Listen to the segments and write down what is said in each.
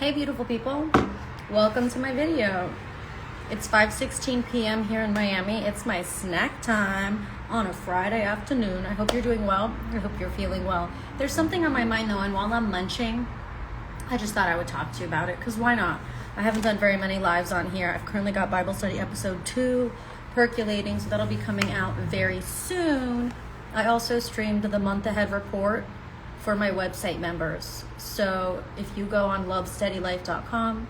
Hey beautiful people, welcome to my video. It's 5:16 p.m. here in Miami. It's my snack time on a Friday afternoon. I hope you're doing well. I hope you're feeling well. There's something on my mind though, and while I'm munching, I just thought I would talk to you about it, because why not? I haven't done very many lives on here. I've currently got Bible study episode 2 percolating, so that'll be coming out very soon. I also streamed the month ahead report for my website members. So if you go on lovesteadylife.com,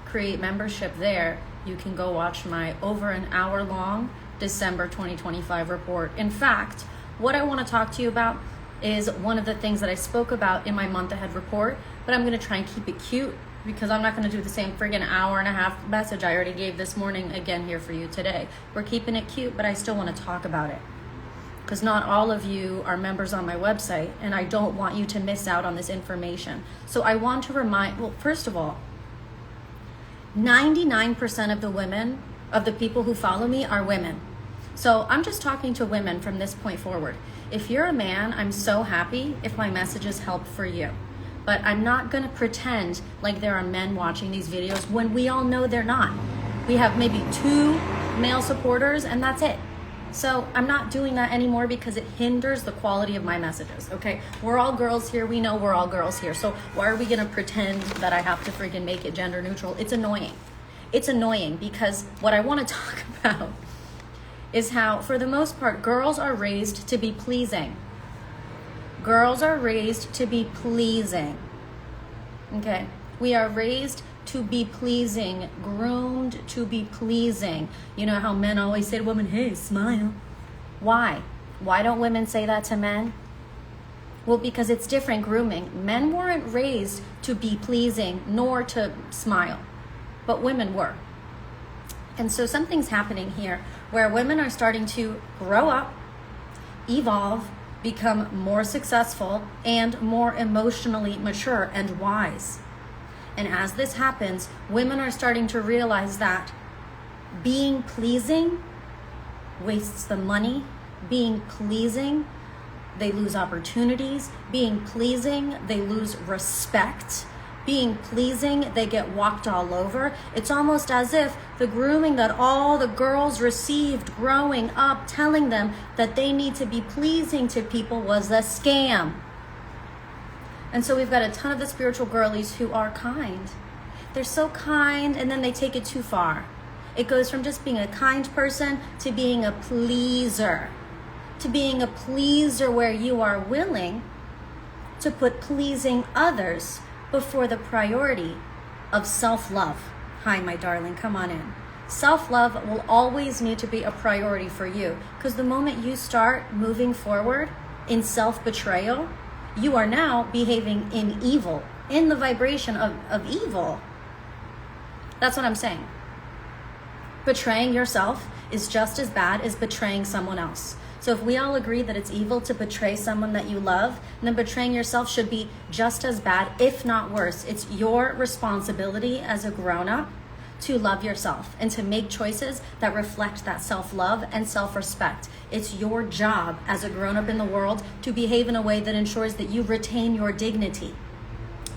create membership there, you can go watch my over an hour long December 2025 report. In fact, what I want to talk to you about is one of the things that I spoke about in my month ahead report, but I'm going to try and keep it cute because I'm not going to do the same friggin' hour and a half message I already gave this morning again here for you today. We're keeping it cute, but I still want to talk about it, because not all of you are members on my website, and I don't want you to miss out on this information. So I want to remind, well, first of all, 99% of the women, of the people who follow me are women. So I'm just talking to women from this point forward. If you're a man, I'm so happy if my messages help for you. But I'm not gonna pretend like there are men watching these videos when we all know they're not. We have maybe 2 male supporters and that's it. So I'm not doing that anymore because it hinders the quality of my messages, okay? We're all girls here. We know we're all girls here. So why are we gonna pretend that I have to freaking make it gender neutral? It's annoying. It's annoying because what I wanna talk about is how, for the most part, girls are raised to be pleasing. Girls are raised to be pleasing, okay? We are raised to be pleasing, groomed to be pleasing. You know how men always say to women, hey, smile. Why? Why don't women say that to men? Well, because it's different grooming. Men weren't raised to be pleasing nor to smile, but women were. And so something's happening here where women are starting to grow up, evolve, become more successful and more emotionally mature and wise. And as this happens, women are starting to realize that being pleasing wastes the money. Being pleasing, they lose opportunities. Being pleasing, they lose respect. Being pleasing, they get walked all over. It's almost as if the grooming that all the girls received growing up, telling them that they need to be pleasing to people, was a scam. And so we've got a ton of the spiritual girlies who are kind. They're so kind, and then they take it too far. It goes from just being a kind person to being a pleaser. To being a pleaser where you are willing to put pleasing others before the priority of self-love. Hi, my darling, come on in. Self-love will always need to be a priority for you, because the moment you start moving forward in self-betrayal, you are now behaving in evil, in the vibration of evil. That's what I'm saying. Betraying yourself is just as bad as betraying someone else. So if we all agree that it's evil to betray someone that you love, then betraying yourself should be just as bad, if not worse. It's your responsibility as a grown-up to love yourself and to make choices that reflect that self-love and self-respect. It's your job as a grown-up in the world to behave in a way that ensures that you retain your dignity.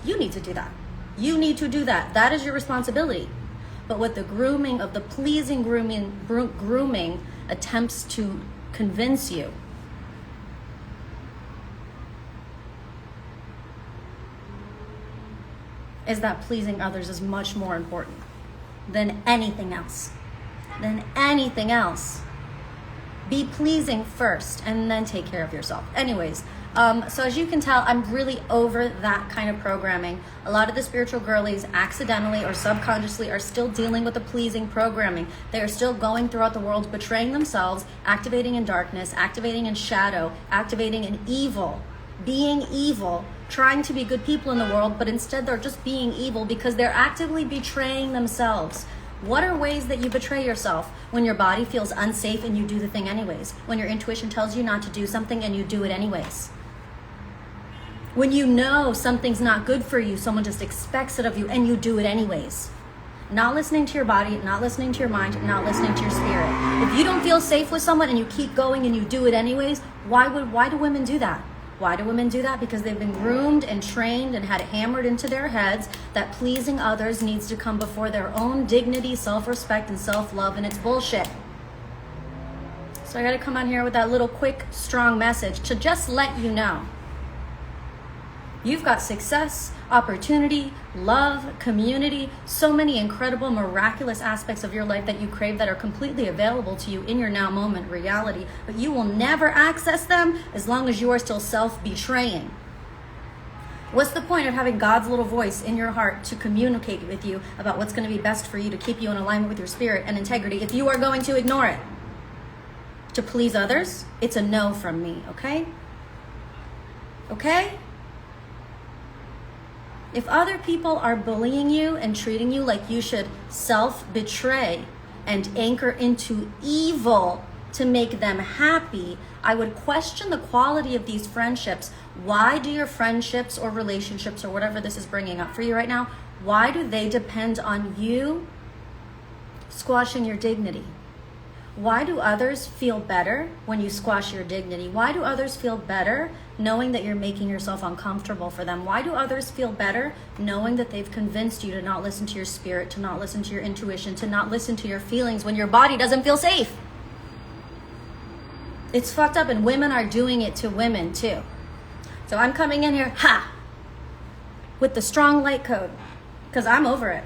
You need to do that. You need to do that. That is your responsibility. But what the grooming of the pleasing grooming attempts to convince you is that pleasing others is much more important than anything else. Be pleasing first and then take care of yourself. Anyways, so as you can tell, I'm really over that kind of programming. A lot of the spiritual girlies accidentally or subconsciously are still dealing with the pleasing programming. They are still going throughout the world betraying themselves, activating in darkness, activating in shadow, activating in evil, being evil, trying to be good people in the world, but instead they're just being evil because they're actively betraying themselves. What are ways that you betray yourself? When your body feels unsafe and you do the thing anyways. When your intuition tells you not to do something and you do it anyways. When you know something's not good for you, someone just expects it of you and you do it anyways. Not listening to your body, not listening to your mind, not listening to your spirit. If you don't feel safe with someone and you keep going and you do it anyways, why do women do that? Why do women do that? Because they've been groomed and trained and had it hammered into their heads that pleasing others needs to come before their own dignity, self-respect, and self-love, and it's bullshit. So I gotta come on here with that little quick, strong message to just let you know. You've got success, opportunity, love, community, so many incredible, miraculous aspects of your life that you crave that are completely available to you in your now moment reality, but you will never access them as long as you are still self-betraying. What's the point of having God's little voice in your heart to communicate with you about what's going to be best for you to keep you in alignment with your spirit and integrity if you are going to ignore it? To please others, it's a no from me, okay? Okay? If other people are bullying you and treating you like you should self-betray and anchor into evil to make them happy, I would question the quality of these friendships. Why do your friendships or relationships or whatever this is bringing up for you right now, why do they depend on you squashing your dignity? Why do others feel better when you squash your dignity? Why do others feel better knowing that you're making yourself uncomfortable for them? Why do others feel better knowing that they've convinced you to not listen to your spirit, to not listen to your intuition, to not listen to your feelings when your body doesn't feel safe? It's fucked up, and women are doing it to women too. So I'm coming in here, with the strong light code, because I'm over it.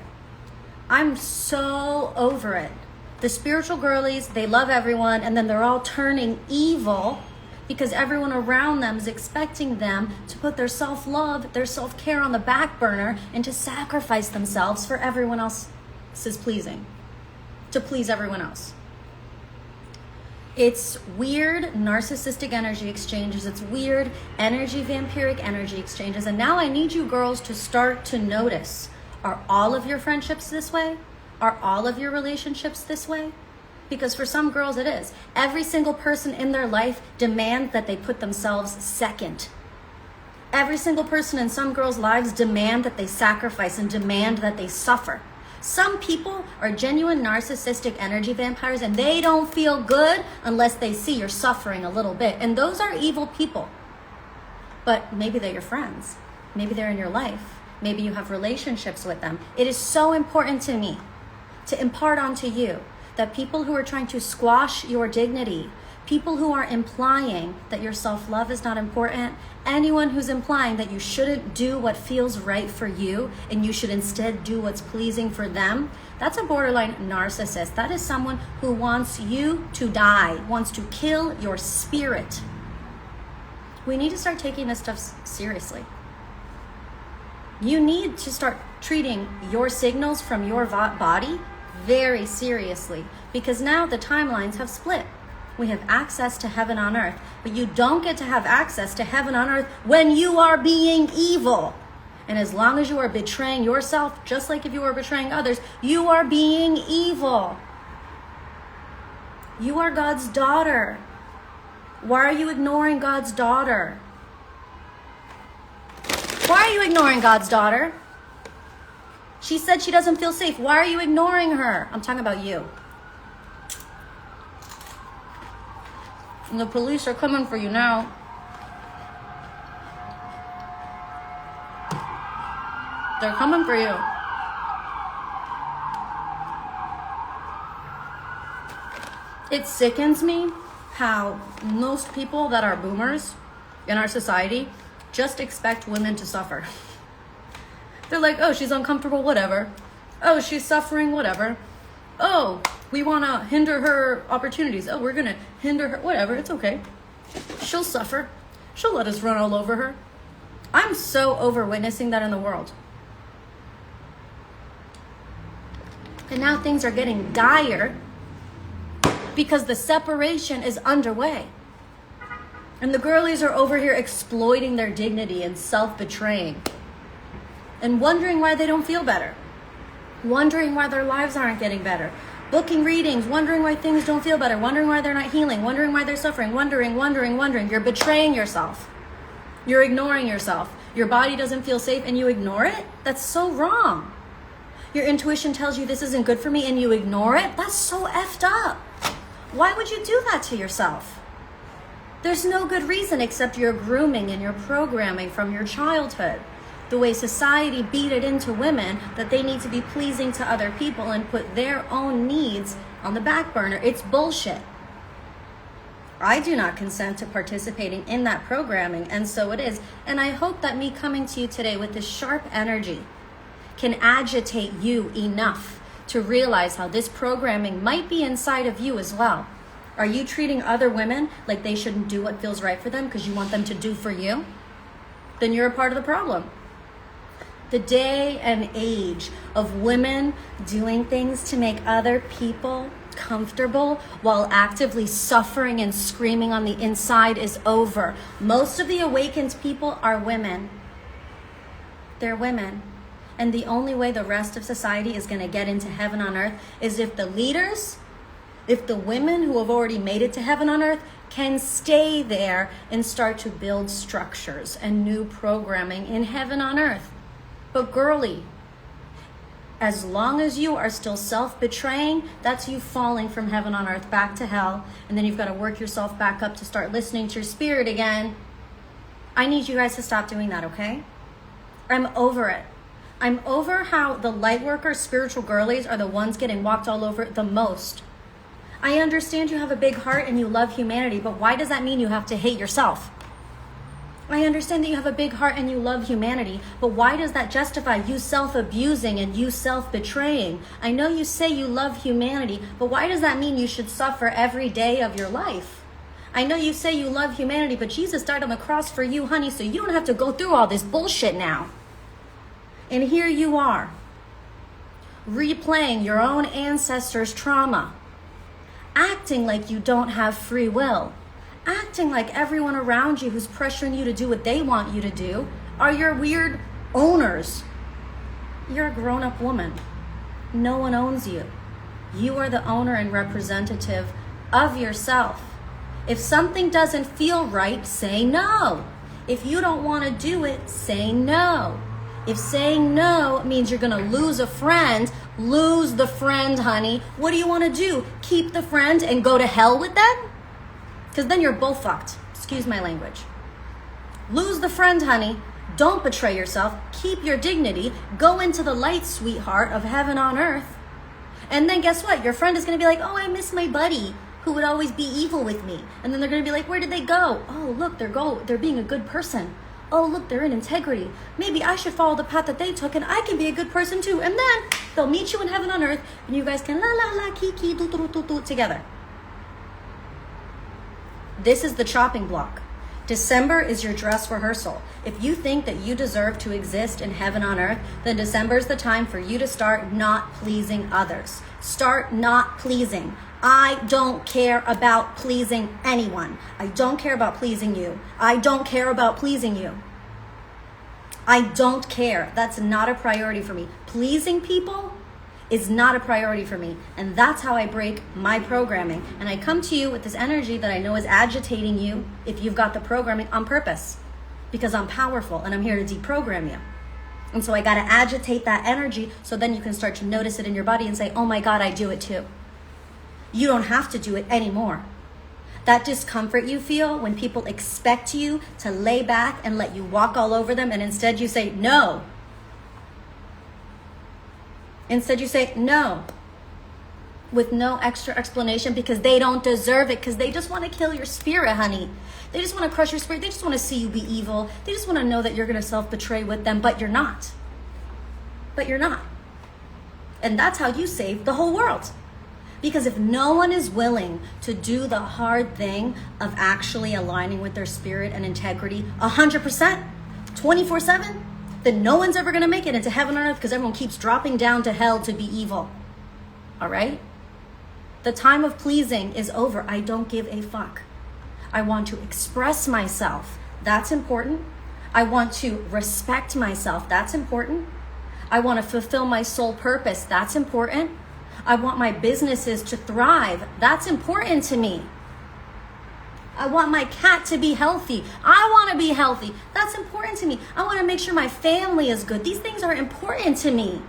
I'm so over it. The spiritual girlies, they love everyone, and then they're all turning evil because everyone around them is expecting them to put their self-love, their self-care on the back burner and to sacrifice themselves for everyone else's pleasing, to please everyone else. It's weird narcissistic energy exchanges. It's weird energy, vampiric energy exchanges. And now I need you girls to start to notice, are all of your friendships this way? Are all of your relationships this way? Because for some girls it is. Every single person in their life demands that they put themselves second. Every single person in some girls' lives demand that they sacrifice and demand that they suffer. Some people are genuine narcissistic energy vampires and they don't feel good unless they see you're suffering a little bit. And those are evil people. But maybe they're your friends. Maybe they're in your life. Maybe you have relationships with them. It is so important to me to impart onto you that people who are trying to squash your dignity, people who are implying that your self-love is not important, anyone who's implying that you shouldn't do what feels right for you and you should instead do what's pleasing for them, that's a borderline narcissist. That is someone who wants you to die, wants to kill your spirit. We need to start taking this stuff seriously. You need to start treating your signals from your body very seriously, because now the timelines have split. We have access to heaven on earth, but you don't get to have access to heaven on earth when you are being evil. And as long as you are betraying yourself, just like if you were betraying others, you are being evil. You are God's daughter. Why are you ignoring God's daughter? Why are you ignoring God's daughter? She said she doesn't feel safe. Why are you ignoring her? I'm talking about you. And the police are coming for you now. They're coming for you. It sickens me how most people that are boomers in our society just expect women to suffer. They're like, oh, she's uncomfortable, whatever. Oh, she's suffering, whatever. Oh, we want to hinder her opportunities. Oh, we're going to hinder her, whatever, it's okay. She'll suffer. She'll let us run all over her. I'm so over witnessing that in the world. And now things are getting dire because the separation is underway. And the girlies are over here exploiting their dignity and self-betraying. And wondering why they don't feel better. Wondering why their lives aren't getting better. Booking readings, wondering why things don't feel better. Wondering why they're not healing. Wondering why they're suffering. Wondering. You're betraying yourself. You're ignoring yourself. Your body doesn't feel safe and you ignore it? That's so wrong. Your intuition tells you this isn't good for me and you ignore it? That's so effed up. Why would you do that to yourself? There's no good reason except your grooming and your programming from your childhood. The way society beat it into women that they need to be pleasing to other people and put their own needs on the back burner. It's bullshit. I do not consent to participating in that programming, and so it is. And I hope that me coming to you today with this sharp energy can agitate you enough to realize how this programming might be inside of you as well. Are you treating other women like they shouldn't do what feels right for them because you want them to do for you? Then you're a part of the problem. The day and age of women doing things to make other people comfortable while actively suffering and screaming on the inside is over. Most of the awakened people are women. They're women. And the only way the rest of society is going to get into heaven on earth is if the leaders, if the women who have already made it to heaven on earth can stay there and start to build structures and new programming in heaven on earth. But girlie, as long as you are still self-betraying, that's you falling from heaven on earth back to hell. And then you've got to work yourself back up to start listening to your spirit again. I need you guys to stop doing that, okay? I'm over it. I'm over how the light worker, spiritual girlies are the ones getting walked all over the most. I understand you have a big heart and you love humanity, but why does that mean you have to hate yourself? I understand that you have a big heart and you love humanity, but why does that justify you self-abusing and you self-betraying? I know you say you love humanity, but why does that mean you should suffer every day of your life? I know you say you love humanity, but Jesus died on the cross for you, honey, so you don't have to go through all this bullshit now. And here you are, replaying your own ancestors' trauma, acting like you don't have free will, acting like everyone around you who's pressuring you to do what they want you to do are your weird owners. You're a grown-up woman. No one owns you. You are the owner and representative of yourself. If something doesn't feel right, say no. If you don't want to do it, say no. If saying no means you're going to lose a friend, lose the friend, honey. What do you want to do? Keep the friend and go to hell with them? Because then you're both fucked. Excuse my language. Lose the friend, honey. Don't betray yourself. Keep your dignity. Go into the light, sweetheart, of heaven on earth. And then guess what? Your friend is going to be like, oh, I miss my buddy who would always be evil with me. And then they're going to be like, where did they go? Oh, look, they're being a good person. Oh, look, they're in integrity. Maybe I should follow the path that they took and I can be a good person too. And then they'll meet you in heaven on earth and you guys can la la la, kiki, do do do do together. This is the chopping block. December is your dress rehearsal. If you think that you deserve to exist in heaven on earth, then December is the time for you to start not pleasing others. Start not pleasing. I don't care about pleasing anyone. I don't care about pleasing you. I don't care about pleasing you. I don't care. That's not a priority for me. Pleasing people is not a priority for me. And that's how I break my programming. And I come to you with this energy that I know is agitating you if you've got the programming on purpose. Because I'm powerful and I'm here to deprogram you. And so I got to agitate that energy so then you can start to notice it in your body and say, oh my God, I do it too. You don't have to do it anymore. That discomfort you feel when people expect you to lay back and let you walk all over them and instead you say no. Instead you say no with no extra explanation because they don't deserve it, because they just want to kill your spirit, honey. They just want to crush your spirit. They just want to see you be evil. They just want to know that you're going to self-betray with them, but you're not. But you're not. And that's how you save the whole world. Because if no one is willing to do the hard thing of actually aligning with their spirit and integrity 100%, 24/7, then no one's ever going to make it into heaven on earth because everyone keeps dropping down to hell to be evil. All right? The time of pleasing is over. I don't give a fuck. I want to express myself. That's important. I want to respect myself. That's important. I want to fulfill my soul purpose. That's important. I want my businesses to thrive. That's important to me. I want my cat to be healthy. I want to be healthy. That's important to me. I want to make sure my family is good. These things are important to me.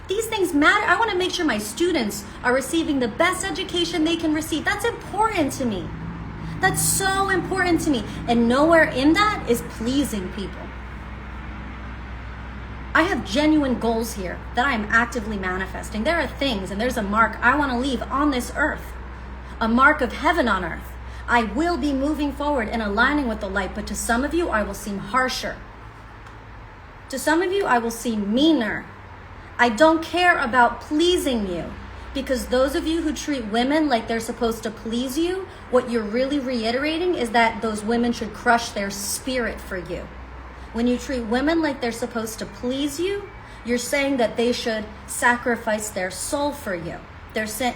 These things matter. I want to make sure my students are receiving the best education they can receive. That's important to me. That's so important to me. And nowhere in that is pleasing people. I have genuine goals here that I am actively manifesting. There are things and there's a mark I want to leave on this earth, a mark of heaven on earth. I will be moving forward and aligning with the light, but to some of you, I will seem harsher. To some of you, I will seem meaner. I don't care about pleasing you, because those of you who treat women like they're supposed to please you, what you're really reiterating is that those women should crush their spirit for you. When you treat women like they're supposed to please you, you're saying that they should sacrifice their soul for you.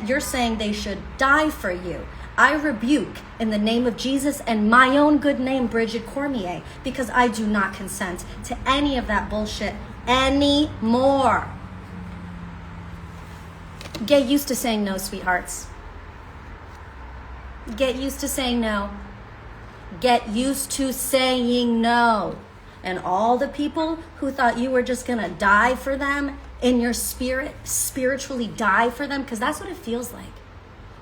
You're saying they should die for you. I rebuke in the name of Jesus and my own good name, Brigette Cormier, because I do not consent to any of that bullshit anymore. Get used to saying no, sweethearts. Get used to saying no. Get used to saying no. And all the people who thought you were just going to die for them in your spirit, spiritually die for them, because that's what it feels like.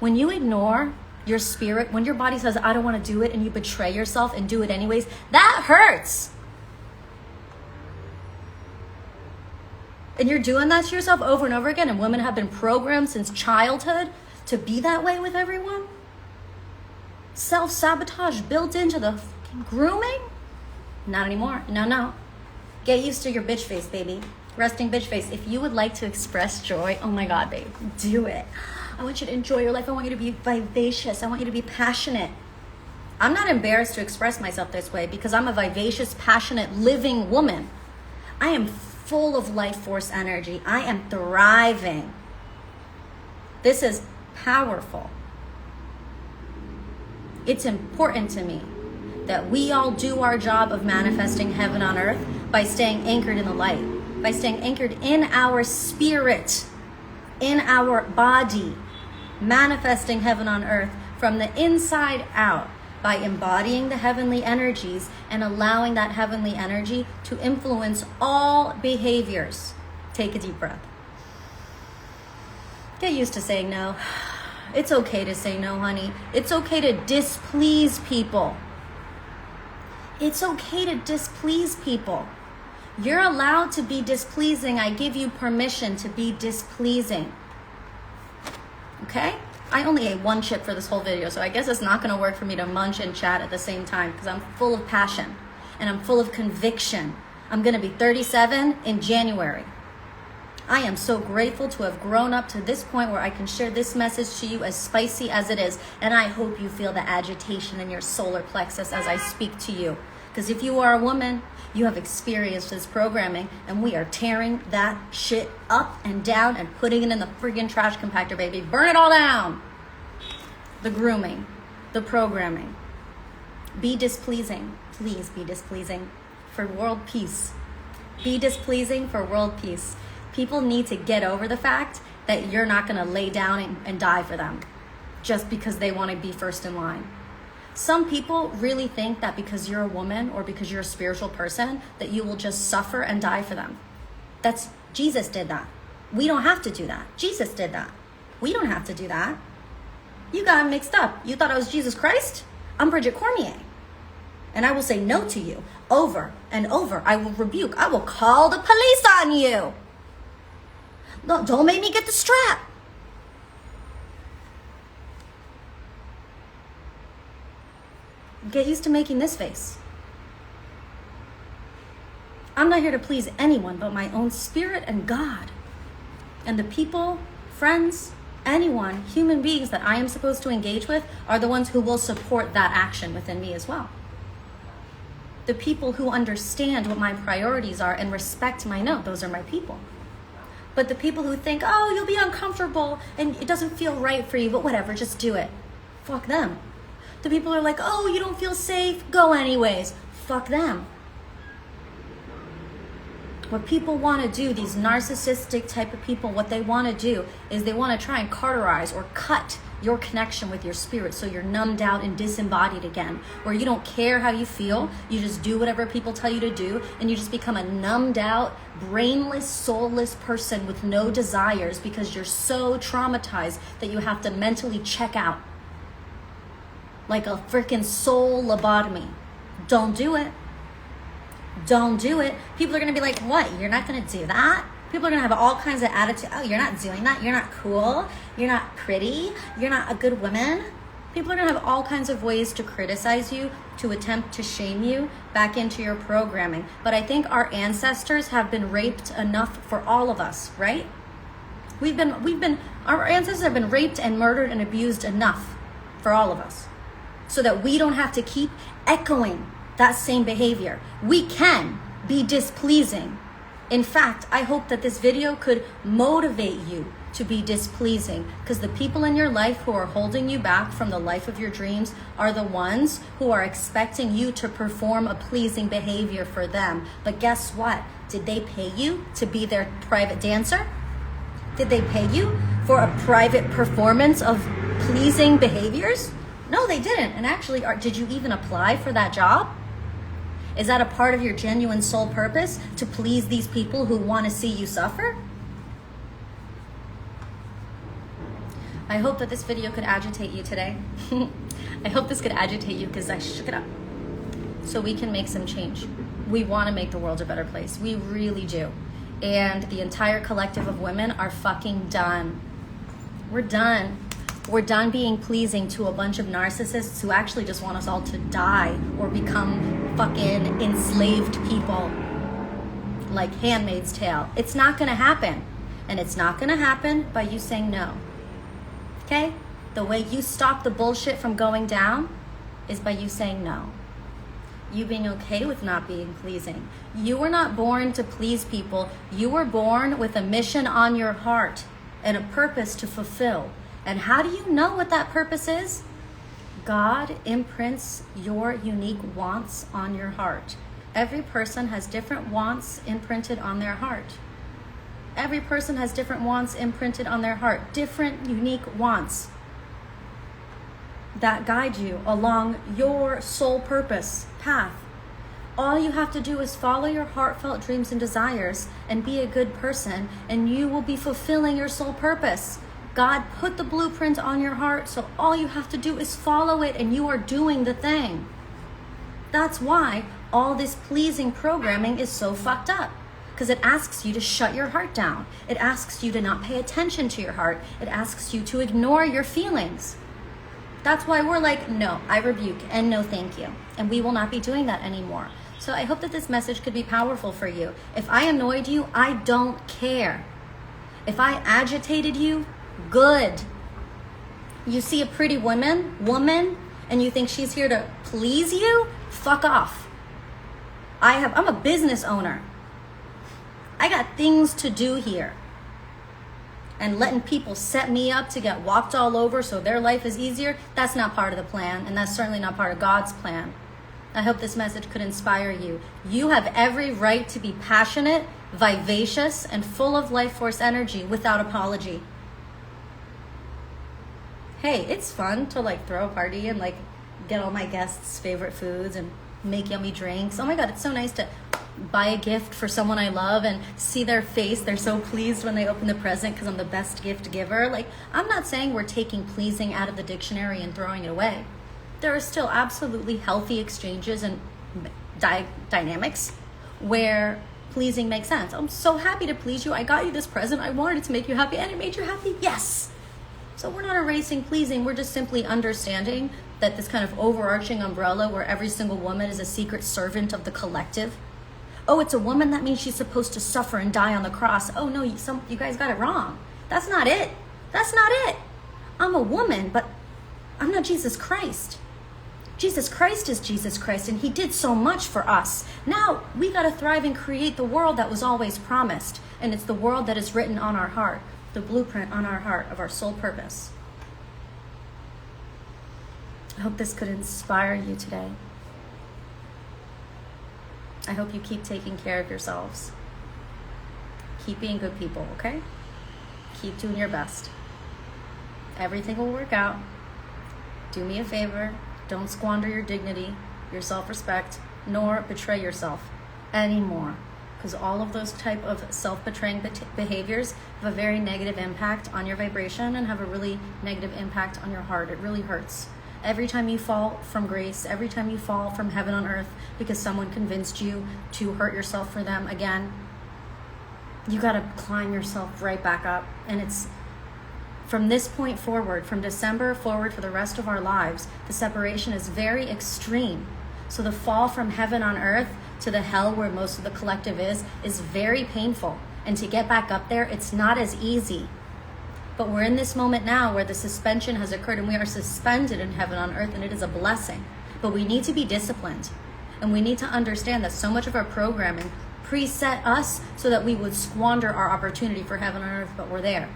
When you ignore your spirit, when your body says, I don't want to do it, and you betray yourself and do it anyways, that hurts. And you're doing that to yourself over and over again, and women have been programmed since childhood to be that way with everyone. Self-sabotage built into the fucking grooming? Not anymore. No. Get used to your bitch face, baby. Resting bitch face. If you would like to express joy, oh my God, babe, do it. I want you to enjoy your life. I want you to be vivacious. I want you to be passionate. I'm not embarrassed to express myself this way because I'm a vivacious, passionate, living woman. I am full of life force energy. I am thriving. This is powerful. It's important to me that we all do our job of manifesting heaven on earth by staying anchored in the light, by staying anchored in our spirit, in our body, manifesting heaven on earth from the inside out by embodying the heavenly energies and allowing that heavenly energy to influence all behaviors. Take a deep breath. Get used to saying no. It's okay to say no, honey. It's okay to displease people. It's okay to displease people. You're allowed to be displeasing. I give you permission to be displeasing. Okay? I only ate one chip for this whole video, so I guess it's not going to work for me to munch and chat at the same time because I'm full of passion and I'm full of conviction. I'm going to be 37 in January. I am so grateful to have grown up to this point where I can share this message to you as spicy as it is. And I hope you feel the agitation in your solar plexus as I speak to you. Because if you are a woman, you have experienced this programming, and we are tearing that shit up and down and putting it in the friggin' trash compactor, baby. Burn it all down. The grooming, the programming. Be displeasing. Please be displeasing for world peace. Be displeasing for world peace. People need to get over the fact that you're not going to lay down and die for them just because they want to be first in line. Some people really think that because you're a woman or because you're a spiritual person that you will just suffer and die for them. Jesus did that. We don't have to do that. Jesus did that. We don't have to do that. You got mixed up. You thought I was Jesus Christ? I'm Brigette Cormier. And I will say no to you over and over. I will rebuke. I will call the police on you. No, don't make me get the strap. Get used to making this face. I'm not here to please anyone but my own spirit and God. And the people, friends, anyone, human beings that I am supposed to engage with are the ones who will support that action within me as well. The people who understand what my priorities are and respect my no, those are my people. But the people who think, oh, you'll be uncomfortable and it doesn't feel right for you, but whatever, just do it. Fuck them. The people who are like, oh, you don't feel safe, go anyways. Fuck them. What people want to do, these narcissistic type of people, what they want to do is they want to try and cauterize or cut your connection with your spirit so you're numbed out and disembodied again, where you don't care how you feel, you just do whatever people tell you to do, and you just become a numbed out, brainless, soulless person with no desires because you're so traumatized that you have to mentally check out. like a freaking soul lobotomy. Don't do it. Don't do it. People are going to be like, what? You're not going to do that? People are going to have all kinds of attitude. Oh, you're not doing that. You're not cool. You're not pretty. You're not a good woman. People are going to have all kinds of ways to criticize you, to attempt to shame you back into your programming. But I think our ancestors have been raped enough for all of us, right? Our ancestors have been raped and murdered and abused enough for all of us, so that we don't have to keep echoing that same behavior. We can be displeasing. In fact, I hope that this video could motivate you to be displeasing, because the people in your life who are holding you back from the life of your dreams are the ones who are expecting you to perform a pleasing behavior for them. But guess what? Did they pay you to be their private dancer? Did they pay you for a private performance of pleasing behaviors? No, they didn't. And actually, did you even apply for that job? Is that a part of your genuine soul purpose, to please these people who want to see you suffer? I hope that this video could agitate you today. I hope this could agitate you, because I shook it up. So we can make some change. We want to make the world a better place. We really do. And the entire collective of women are fucking done. We're done. We're done being pleasing to a bunch of narcissists who actually just want us all to die or become fucking enslaved people, like Handmaid's Tale. It's not gonna happen. And it's not gonna happen by you saying no. Okay? The way you stop the bullshit from going down is by you saying no. You being okay with not being pleasing. You were not born to please people. You were born with a mission on your heart and a purpose to fulfill. And how do you know what that purpose is? God imprints your unique wants on your heart. Every person has different wants imprinted on their heart. Every person has different wants imprinted on their heart. Different unique wants that guide you along your soul purpose path. All you have to do is follow your heartfelt dreams and desires and be a good person, and you will be fulfilling your soul purpose. God put the blueprint on your heart, so all you have to do is follow it, and you are doing the thing. That's why all this pleasing programming is so fucked up, because it asks you to shut your heart down. It asks you to not pay attention to your heart. It asks you to ignore your feelings. That's why we're like, no, I rebuke, and no thank you. And we will not be doing that anymore. So I hope that this message could be powerful for you. If I annoyed you, I don't care. If I agitated you, good. You see a pretty woman, and you think she's here to please you? Fuck off. I'm a business owner. I got things to do here. And letting people set me up to get walked all over so their life is easier, that's not part of the plan, and that's certainly not part of God's plan. I hope this message could inspire you. You have every right to be passionate, vivacious, and full of life force energy without apology. Hey, it's fun to like throw a party and like get all my guests' favorite foods and make yummy drinks. Oh my God, it's so nice to buy a gift for someone I love and see their face. They're so pleased when they open the present because I'm the best gift giver. Like, I'm not saying we're taking pleasing out of the dictionary and throwing it away. There are still absolutely healthy exchanges and dynamics where pleasing makes sense. I'm so happy to please you. I got you this present. I wanted it to make you happy, and it made you happy. Yes. So we're not erasing pleasing. We're just simply understanding that this kind of overarching umbrella where every single woman is a secret servant of the collective. Oh, it's a woman, that means she's supposed to suffer and die on the cross. Oh no, you guys got it wrong. That's not it. That's not it. I'm a woman, but I'm not Jesus Christ. Jesus Christ is Jesus Christ, and he did so much for us. Now we got to thrive and create the world that was always promised, and it's the world that is written on our heart, the blueprint on our heart of our soul purpose. I hope this could inspire you today. I hope you keep taking care of yourselves. Keep being good people, okay? Keep doing your best. Everything will work out. Do me a favor. Don't squander your dignity, your self-respect, nor betray yourself anymore. Because all of those type of self-betraying behaviors have a very negative impact on your vibration and have a really negative impact on your heart. It really hurts. Every time you fall from grace, every time you fall from heaven on earth because someone convinced you to hurt yourself for them again, you got to climb yourself right back up. And it's from this point forward, from December forward for the rest of our lives, the separation is very extreme. So the fall from heaven on earth to the hell where most of the collective is very painful. And to get back up there, it's not as easy. But we're in this moment now where the suspension has occurred and we are suspended in heaven on earth, and it is a blessing. But we need to be disciplined. And we need to understand that so much of our programming preset us so that we would squander our opportunity for heaven on earth, but we're there.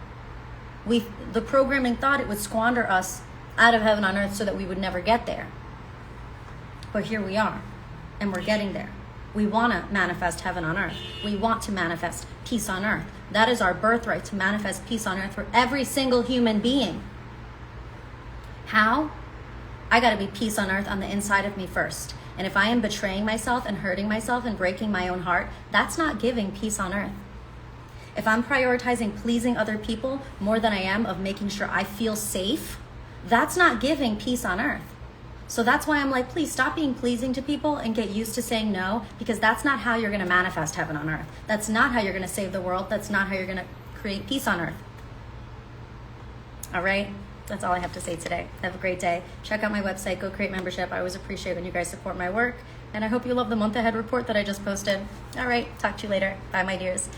The programming thought it would squander us out of heaven on earth so that we would never get there. But here we are, and we're getting there. We want to manifest heaven on earth. We want to manifest peace on earth. That is our birthright, to manifest peace on earth for every single human being. How? I got to be peace on earth on the inside of me first. And if I am betraying myself and hurting myself and breaking my own heart, that's not giving peace on earth. If I'm prioritizing pleasing other people more than I am of making sure I feel safe, that's not giving peace on earth. So that's why I'm like, please stop being pleasing to people and get used to saying no, because that's not how you're going to manifest heaven on earth. That's not how you're going to save the world. That's not how you're going to create peace on earth. All right? That's all I have to say today. Have a great day. Check out my website, go create membership. I always appreciate when you guys support my work. And I hope you love the month ahead report that I just posted. All right, talk to you later. Bye, my dears.